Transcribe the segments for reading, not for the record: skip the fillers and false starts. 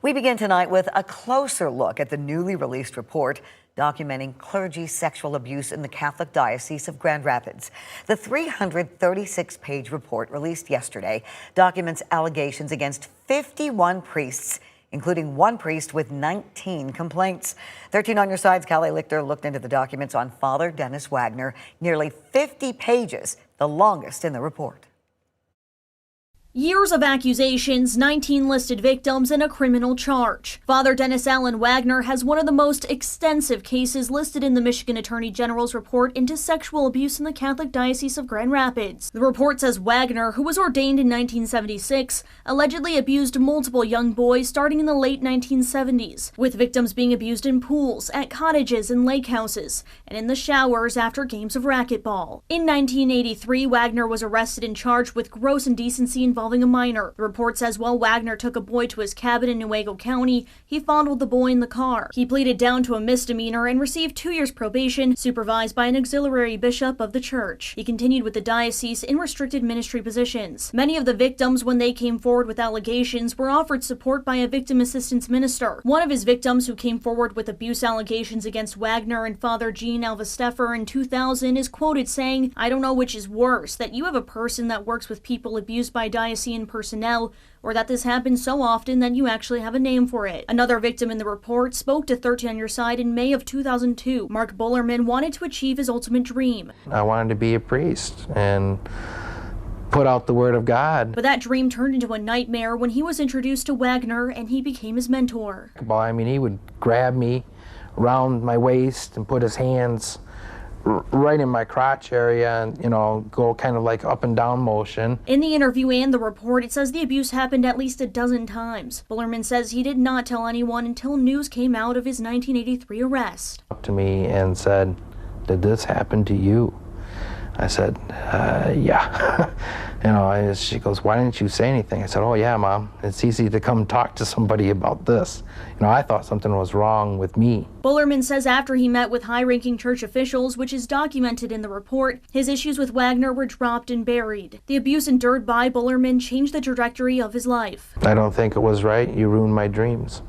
We begin tonight with a closer look at the newly released report documenting clergy sexual abuse in the Catholic Diocese of Grand Rapids. The 336-page report released yesterday documents allegations against 51 priests, including one priest with 19 complaints. 13 on your side's Callie Lichter looked into the documents on Father Dennis Wagner, nearly 50 pages, the longest in the report. Years of accusations, 19 listed victims, and a criminal charge. Father Dennis Allen Wagner has one of the most extensive cases listed in the Michigan Attorney General's report into sexual abuse in the Catholic Diocese of Grand Rapids. The report says Wagner, who was ordained in 1976, allegedly abused multiple young boys starting in the late 1970s, with victims being abused in pools, at cottages and lake houses, and in the showers after games of racquetball. In 1983, Wagner was arrested and charged with gross indecency involving a minor. The report says while Wagner took a boy to his cabin in Newaygo County, he fondled the boy in the car. He pleaded down to a misdemeanor and received 2 years probation, supervised by an auxiliary bishop of the church. He continued with the diocese in restricted ministry positions. Many of the victims, when they came forward with allegations, were offered support by a victim assistance minister. One of his victims, who came forward with abuse allegations against Wagner and Father Jean Alvesteffer in 2000, is quoted saying, "I don't know which is worse, that you have a person that works with people abused by diocesan personnel, or that this happens so often that you actually have a name for it." Another victim in the report spoke to 13 on Your Side in May of 2002. Mark Bullerman wanted to achieve his ultimate dream. I wanted to be a priest and put out the word of God. But that dream turned into a nightmare when he was introduced to Wagner and he became his mentor. Well, I mean, he would grab me around my waist and put his hands right in my crotch area and, go kind of like up and down motion. In the interview and the report, it says the abuse happened at least a dozen times. Bullerman says he did not tell anyone until news came out of his 1983 arrest. Up to me and said, "Did this happen to you?" I said, yeah. She goes, "Why didn't you say anything?" I said, "Oh yeah, Mom, it's easy to come talk to somebody about this. I thought something was wrong with me." Bullerman says after he met with high-ranking church officials, which is documented in the report, his issues with Wagner were dropped and buried. The abuse endured by Bullerman changed the trajectory of his life. "I don't think it was right. You ruined my dreams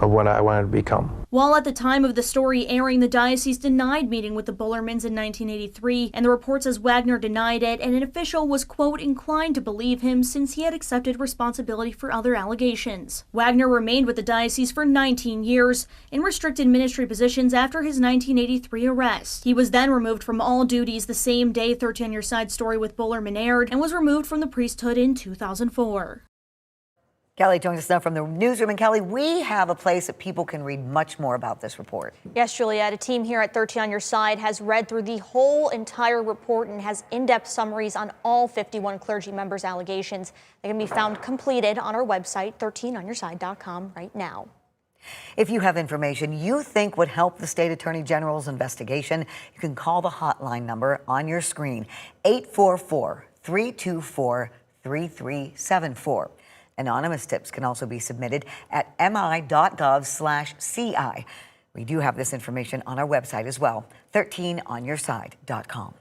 of what I wanted to become." While at the time of the story airing, the diocese denied meeting with the Bullermans in 1983, and the report says Wagner denied it, and an official was, quote, inclined to believe him since he had accepted responsibility for other allegations. Wagner remained with the diocese for 19 years in restricted ministry positions after his 1983 arrest. He was then removed from all duties the same day 13 on Your Side story with Bullerman aired, and was removed from the priesthood in 2004. Kelly joins us now from the newsroom. And Kelly, we have a place that people can read much more about this report. Yes, Juliet, a team here at 13 on Your Side has read through the whole entire report and has in-depth summaries on all 51 clergy members' allegations. They can be found completed on our website, 13onyourside.com, right now. If you have information you think would help the State Attorney General's investigation, you can call the hotline number on your screen, 844-324-3374. Anonymous tips can also be submitted at mi.gov/CI. We do have this information on our website as well, 13onyourside.com.